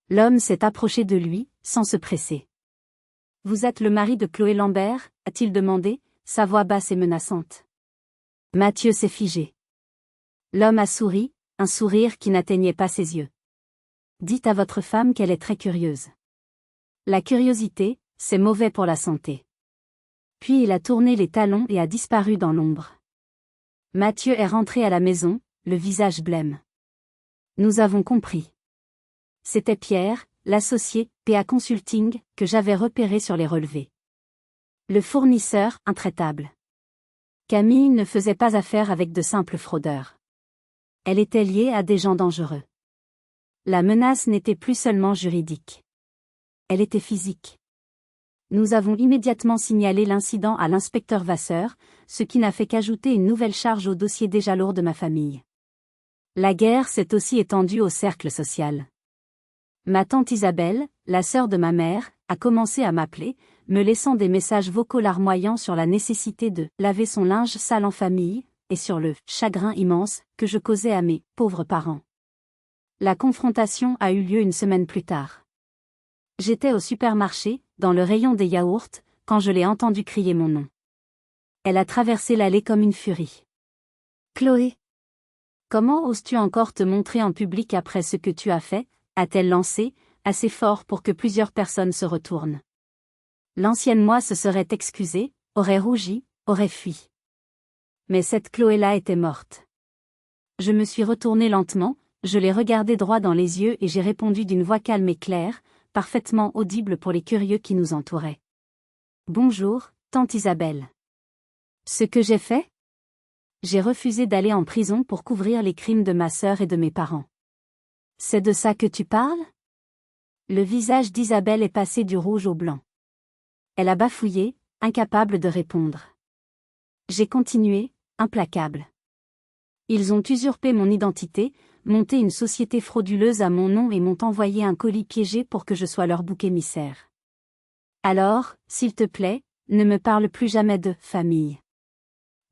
L'homme s'est approché de lui, sans se presser. « Vous êtes le mari de Chloé Lambert ?» a-t-il demandé, sa voix basse et menaçante. Mathieu s'est figé. L'homme a souri, un sourire qui n'atteignait pas ses yeux. « Dites à votre femme qu'elle est très curieuse. La curiosité, c'est mauvais pour la santé. » Puis il a tourné les talons et a disparu dans l'ombre. Mathieu est rentré à la maison, le visage blême. Nous avons compris. C'était Pierre, l'associé, PA Consulting, que j'avais repéré sur les relevés. Le fournisseur, intraitable. Camille ne faisait pas affaire avec de simples fraudeurs. Elle était liée à des gens dangereux. La menace n'était plus seulement juridique. Elle était physique. Nous avons immédiatement signalé l'incident à l'inspecteur Vasseur, ce qui n'a fait qu'ajouter une nouvelle charge au dossier déjà lourd de ma famille. La guerre s'est aussi étendue au cercle social. Ma tante Isabelle, la sœur de ma mère, a commencé à m'appeler, me laissant des messages vocaux larmoyants sur la nécessité de laver son linge sale en famille, et sur le chagrin immense que je causais à mes pauvres parents. La confrontation a eu lieu une semaine plus tard. J'étais au supermarché, dans le rayon des yaourts, quand je l'ai entendue crier mon nom. Elle a traversé l'allée comme une furie. « Chloé! Comment oses-tu encore te montrer en public après ce que tu as fait ?» a-t-elle lancé, assez fort pour que plusieurs personnes se retournent. L'ancienne moi se serait excusée, aurait rougi, aurait fui. Mais cette Chloé-là était morte. Je me suis retournée lentement, je l'ai regardée droit dans les yeux et j'ai répondu d'une voix calme et claire, parfaitement audible pour les curieux qui nous entouraient. « Bonjour, tante Isabelle. » Ce que j'ai fait ? J'ai refusé d'aller en prison pour couvrir les crimes de ma sœur et de mes parents. C'est de ça que tu parles ? Le visage d'Isabelle est passé du rouge au blanc. Elle a bafouillé, incapable de répondre. J'ai continué, implacable. Ils ont usurpé mon identité, monté une société frauduleuse à mon nom et m'ont envoyé un colis piégé pour que je sois leur bouc émissaire. Alors, s'il te plaît, ne me parle plus jamais de « famille ».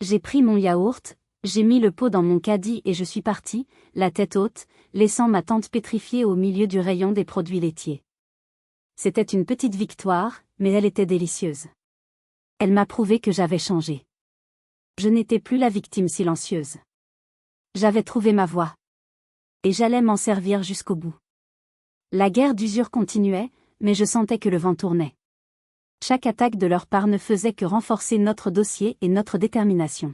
J'ai pris mon yaourt, j'ai mis le pot dans mon caddie et je suis partie, la tête haute, laissant ma tante pétrifiée au milieu du rayon des produits laitiers. C'était une petite victoire, mais elle était délicieuse. Elle m'a prouvé que j'avais changé. Je n'étais plus la victime silencieuse. J'avais trouvé ma voie. Et j'allais m'en servir jusqu'au bout. La guerre d'usure continuait, mais je sentais que le vent tournait. Chaque attaque de leur part ne faisait que renforcer notre dossier et notre détermination.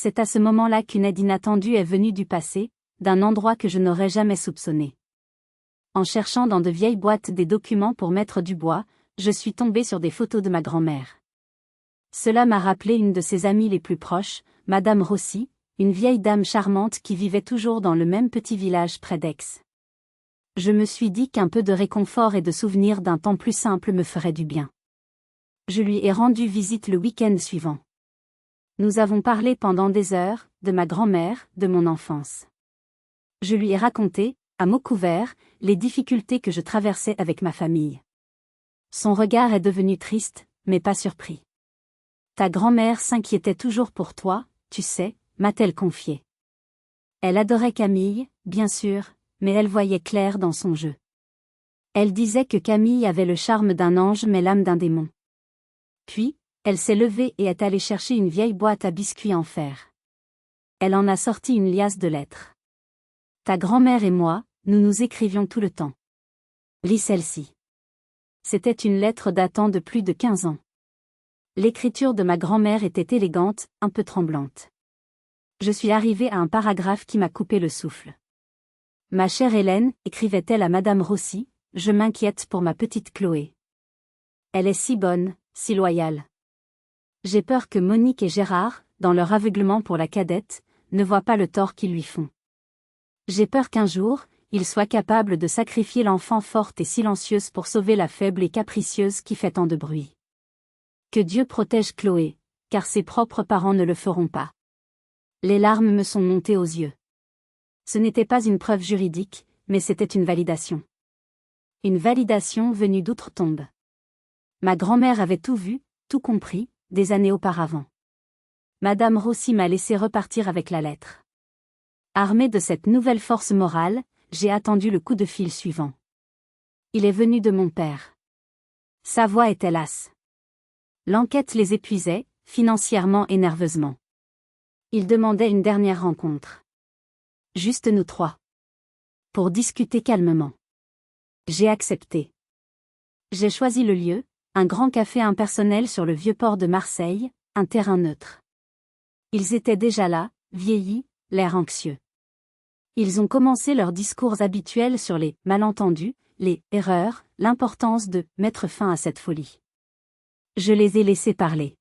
C'est à ce moment-là qu'une aide inattendue est venue du passé, d'un endroit que je n'aurais jamais soupçonné. En cherchant dans de vieilles boîtes des documents pour mettre du bois, je suis tombée sur des photos de ma grand-mère. Cela m'a rappelé une de ses amies les plus proches, Madame Rossi, une vieille dame charmante qui vivait toujours dans le même petit village près d'Aix. Je me suis dit qu'un peu de réconfort et de souvenirs d'un temps plus simple me ferait du bien. Je lui ai rendu visite le week-end suivant. Nous avons parlé pendant des heures, de ma grand-mère, de mon enfance. Je lui ai raconté, à mots couverts, les difficultés que je traversais avec ma famille. Son regard est devenu triste, mais pas surpris. Ta grand-mère s'inquiétait toujours pour toi, tu sais, m'a-t-elle confié. Elle adorait Camille, bien sûr, mais elle voyait clair dans son jeu. Elle disait que Camille avait le charme d'un ange mais l'âme d'un démon. Puis, elle s'est levée et est allée chercher une vieille boîte à biscuits en fer. Elle en a sorti une liasse de lettres. Ta grand-mère et moi, nous nous écrivions tout le temps. Lis celle-ci. C'était une lettre datant de plus de 15 ans. L'écriture de ma grand-mère était élégante, un peu tremblante. Je suis arrivée à un paragraphe qui m'a coupé le souffle. Ma chère Hélène, écrivait-elle à Madame Rossi, je m'inquiète pour ma petite Chloé. Elle est si bonne, si loyale. J'ai peur que Monique et Gérard, dans leur aveuglement pour la cadette, ne voient pas le tort qu'ils lui font. J'ai peur qu'un jour, ils soient capables de sacrifier l'enfant forte et silencieuse pour sauver la faible et capricieuse qui fait tant de bruit. Que Dieu protège Chloé, car ses propres parents ne le feront pas. Les larmes me sont montées aux yeux. Ce n'était pas une preuve juridique, mais c'était une validation. Une validation venue d'outre-tombe. Ma grand-mère avait tout vu, tout compris, des années auparavant. Madame Rossi m'a laissé repartir avec la lettre. Armée de cette nouvelle force morale, j'ai attendu le coup de fil suivant. Il est venu de mon père. Sa voix était lasse. L'enquête les épuisait, financièrement et nerveusement. Il demandait une dernière rencontre. Juste nous trois. Pour discuter calmement. J'ai accepté. J'ai choisi le lieu, un grand café impersonnel sur le vieux port de Marseille, un terrain neutre. Ils étaient déjà là, vieillis, l'air anxieux. Ils ont commencé leurs discours habituels sur les malentendus, les erreurs, l'importance de mettre fin à cette folie. Je les ai laissés parler.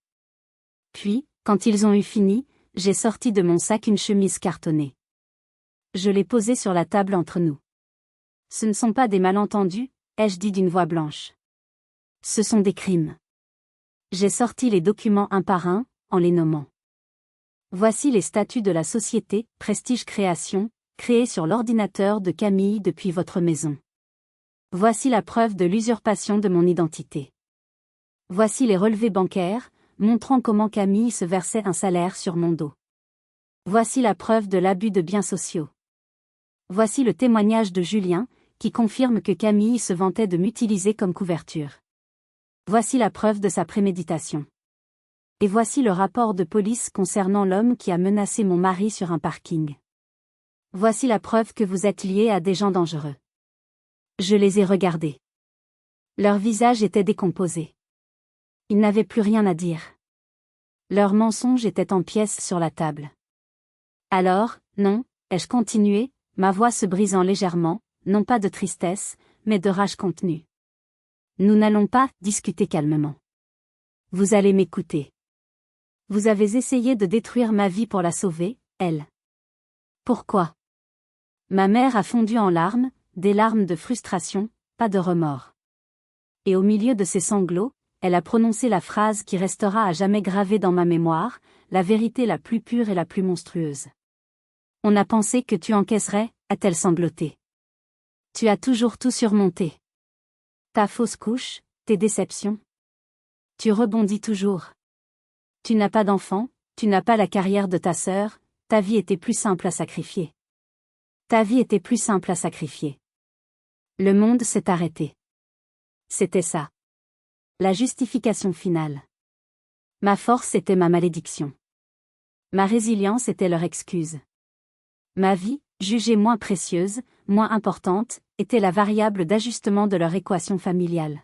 Puis, quand ils ont eu fini, j'ai sorti de mon sac une chemise cartonnée. Je l'ai posée sur la table entre nous. Ce ne sont pas des malentendus, ai-je dit d'une voix blanche. Ce sont des crimes. J'ai sorti les documents un par un, en les nommant. Voici les statuts de la société, Prestige Création, créée sur l'ordinateur de Camille depuis votre maison. Voici la preuve de l'usurpation de mon identité. Voici les relevés bancaires, montrant comment Camille se versait un salaire sur mon dos. Voici la preuve de l'abus de biens sociaux. Voici le témoignage de Julien, qui confirme que Camille se vantait de m'utiliser comme couverture. Voici la preuve de sa préméditation. Et voici le rapport de police concernant l'homme qui a menacé mon mari sur un parking. Voici la preuve que vous êtes lié à des gens dangereux. Je les ai regardés. Leurs visages étaient décomposés. Ils n'avaient plus rien à dire. Leurs mensonges étaient en pièces sur la table. Alors, non, ai-je continué, ma voix se brisant légèrement, non pas de tristesse, mais de rage contenue. Nous n'allons pas discuter calmement. Vous allez m'écouter. Vous avez essayé de détruire ma vie pour la sauver, elle. Pourquoi? Ma mère a fondu en larmes, des larmes de frustration, pas de remords. Et au milieu de ses sanglots, elle a prononcé la phrase qui restera à jamais gravée dans ma mémoire, la vérité la plus pure et la plus monstrueuse. On a pensé que tu encaisserais, a-t-elle sangloté. Tu as toujours tout surmonté. Ta fausse couche, tes déceptions. Tu rebondis toujours. Tu n'as pas d'enfant, tu n'as pas la carrière de ta sœur, ta vie était plus simple à sacrifier. Ta vie était plus simple à sacrifier. Le monde s'est arrêté. C'était ça. La justification finale. Ma force était ma malédiction. Ma résilience était leur excuse. Ma vie, jugée moins précieuse, moins importante, était la variable d'ajustement de leur équation familiale.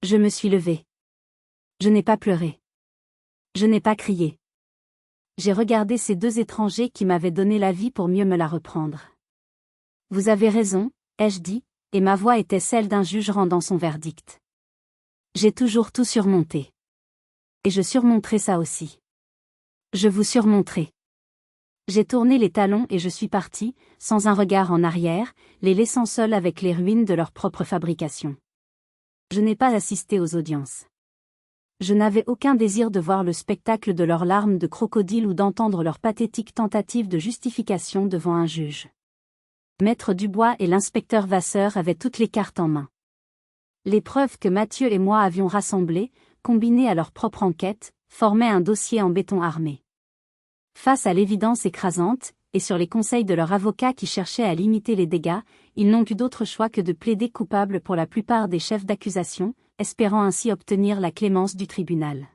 Je me suis levée. Je n'ai pas pleuré. Je n'ai pas crié. J'ai regardé ces deux étrangers qui m'avaient donné la vie pour mieux me la reprendre. Vous avez raison, ai-je dit, et ma voix était celle d'un juge rendant son verdict. J'ai toujours tout surmonté. Et je surmonterai ça aussi. Je vous surmonterai. J'ai tourné les talons et je suis parti, sans un regard en arrière, les laissant seuls avec les ruines de leur propre fabrication. Je n'ai pas assisté aux audiences. Je n'avais aucun désir de voir le spectacle de leurs larmes de crocodile ou d'entendre leur pathétique tentative de justification devant un juge. Maître Dubois et l'inspecteur Vasseur avaient toutes les cartes en main. Les preuves que Mathieu et moi avions rassemblées, combinées à leur propre enquête, formaient un dossier en béton armé. Face à l'évidence écrasante, et sur les conseils de leur avocat qui cherchait à limiter les dégâts, ils n'ont eu d'autre choix que de plaider coupable pour la plupart des chefs d'accusation, espérant ainsi obtenir la clémence du tribunal.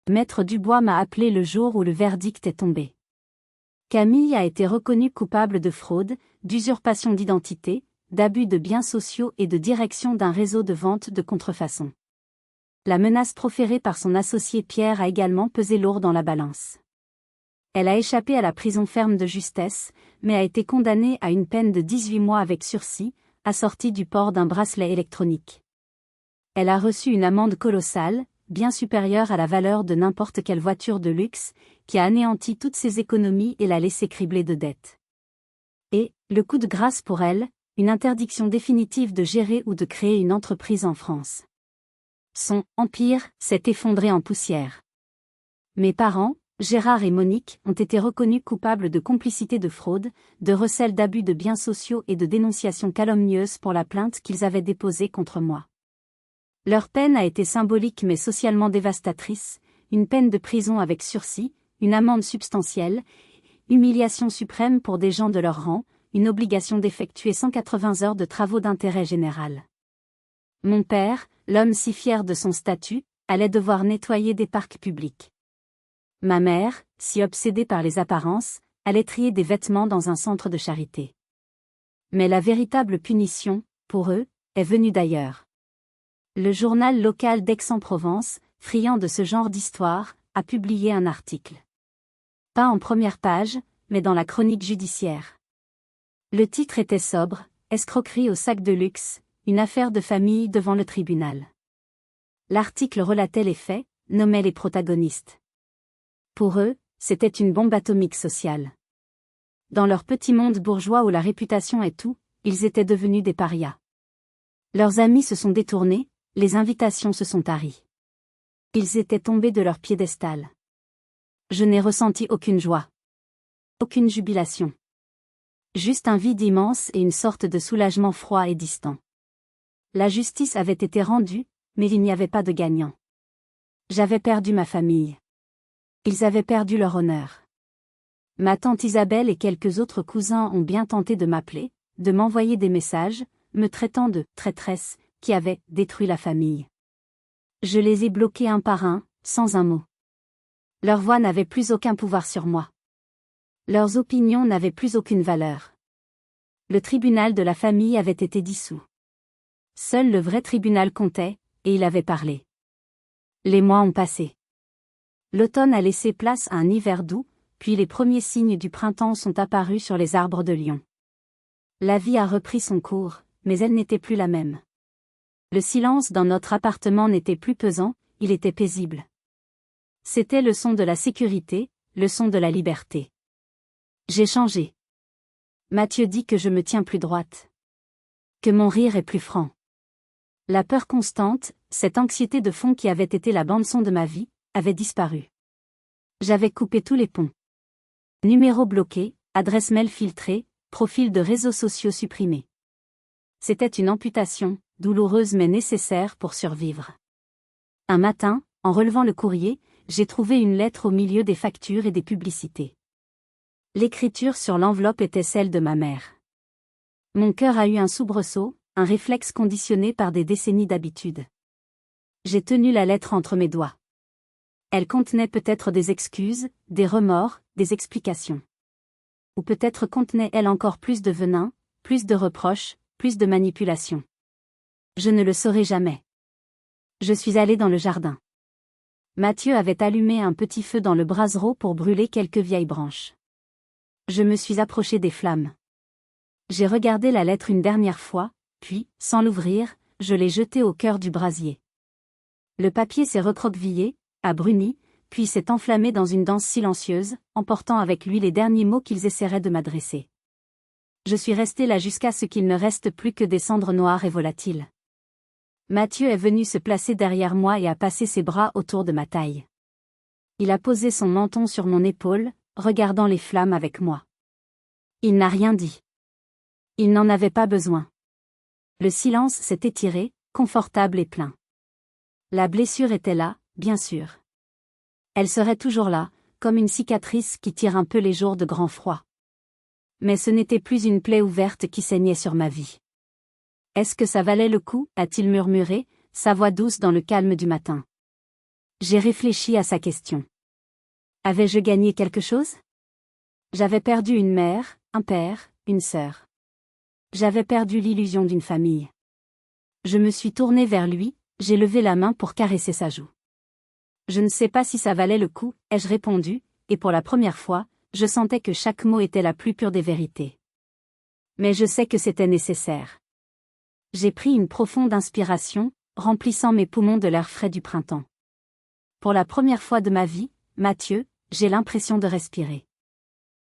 Maître Dubois m'a appelé le jour où le verdict est tombé. Camille a été reconnue coupable de fraude, d'usurpation d'identité, d'abus de biens sociaux et de direction d'un réseau de vente de contrefaçon. La menace proférée par son associé Pierre a également pesé lourd dans la balance. Elle a échappé à la prison ferme de justesse, mais a été condamnée à une peine de 18 mois avec sursis, assortie du port d'un bracelet électronique. Elle a reçu une amende colossale, bien supérieure à la valeur de n'importe quelle voiture de luxe, qui a anéanti toutes ses économies et l'a laissée criblée de dettes. Et, le coup de grâce pour elle, une interdiction définitive de gérer ou de créer une entreprise en France. Son « empire » s'est effondré en poussière. Mes parents, Gérard et Monique, ont été reconnus coupables de complicité de fraude, de recel d'abus de biens sociaux et de dénonciation calomnieuse pour la plainte qu'ils avaient déposée contre moi. Leur peine a été symbolique mais socialement dévastatrice, une peine de prison avec sursis, une amende substantielle, humiliation suprême pour des gens de leur rang, une obligation d'effectuer 180 heures de travaux d'intérêt général. Mon père, l'homme si fier de son statut, allait devoir nettoyer des parcs publics. Ma mère, si obsédée par les apparences, allait trier des vêtements dans un centre de charité. Mais la véritable punition, pour eux, est venue d'ailleurs. Le journal local d'Aix-en-Provence, friand de ce genre d'histoire, a publié un article. Pas en première page, mais dans la chronique judiciaire. Le titre était sobre, Escroquerie au sac de luxe, une affaire de famille devant le tribunal. L'article relatait les faits, nommait les protagonistes. Pour eux, c'était une bombe atomique sociale. Dans leur petit monde bourgeois où la réputation est tout, ils étaient devenus des parias. Leurs amis se sont détournés, les invitations se sont taries. Ils étaient tombés de leur piédestal. Je n'ai ressenti aucune joie. Aucune jubilation. Juste un vide immense et une sorte de soulagement froid et distant. La justice avait été rendue, mais il n'y avait pas de gagnant. J'avais perdu ma famille. Ils avaient perdu leur honneur. Ma tante Isabelle et quelques autres cousins ont bien tenté de m'appeler, de m'envoyer des messages, me traitant de « traîtresse », qui avait détruit la famille. Je les ai bloqués un par un, sans un mot. Leur voix n'avait plus aucun pouvoir sur moi. Leurs opinions n'avaient plus aucune valeur. Le tribunal de la famille avait été dissous. Seul le vrai tribunal comptait, et il avait parlé. Les mois ont passé. L'automne a laissé place à un hiver doux, puis les premiers signes du printemps sont apparus sur les arbres de Lyon. La vie a repris son cours, mais elle n'était plus la même. Le silence dans notre appartement n'était plus pesant, il était paisible. C'était le son de la sécurité, le son de la liberté. J'ai changé. Mathieu dit que je me tiens plus droite. Que mon rire est plus franc. La peur constante, cette anxiété de fond qui avait été la bande-son de ma vie, avait disparu. J'avais coupé tous les ponts. Numéros bloqués, adresse mail filtrée, profil de réseaux sociaux supprimés. C'était une amputation, douloureuse mais nécessaire pour survivre. Un matin, en relevant le courrier, j'ai trouvé une lettre au milieu des factures et des publicités. L'écriture sur l'enveloppe était celle de ma mère. Mon cœur a eu un soubresaut, un réflexe conditionné par des décennies d'habitude. J'ai tenu la lettre entre mes doigts. Elle contenait peut-être des excuses, des remords, des explications. Ou peut-être contenait-elle encore plus de venin, plus de reproches, plus de manipulation. Je ne le saurai jamais. Je suis allée dans le jardin. Mathieu avait allumé un petit feu dans le brasero pour brûler quelques vieilles branches. Je me suis approché des flammes. J'ai regardé la lettre une dernière fois, puis, sans l'ouvrir, je l'ai jetée au cœur du brasier. Le papier s'est recroquevillé, a bruni, puis s'est enflammé dans une danse silencieuse, emportant avec lui les derniers mots qu'ils essaieraient de m'adresser. Je suis resté là jusqu'à ce qu'il ne reste plus que des cendres noires et volatiles. Mathieu est venu se placer derrière moi et a passé ses bras autour de ma taille. Il a posé son menton sur mon épaule, regardant les flammes avec moi. Il n'a rien dit. Il n'en avait pas besoin. Le silence s'est étiré, confortable et plein. La blessure était là, bien sûr. Elle serait toujours là, comme une cicatrice qui tire un peu les jours de grand froid. Mais ce n'était plus une plaie ouverte qui saignait sur ma vie. Est-ce que ça valait le coup, a-t-il murmuré, sa voix douce dans le calme du matin. J'ai réfléchi à sa question. Avais-je gagné quelque chose? J'avais perdu une mère, un père, une sœur. J'avais perdu l'illusion d'une famille. Je me suis tourné vers lui, j'ai levé la main pour caresser sa joue. Je ne sais pas si ça valait le coup, ai-je répondu, et pour la première fois, je sentais que chaque mot était la plus pure des vérités. Mais je sais que c'était nécessaire. J'ai pris une profonde inspiration, remplissant mes poumons de l'air frais du printemps. Pour la première fois de ma vie, Mathieu, j'ai l'impression de respirer.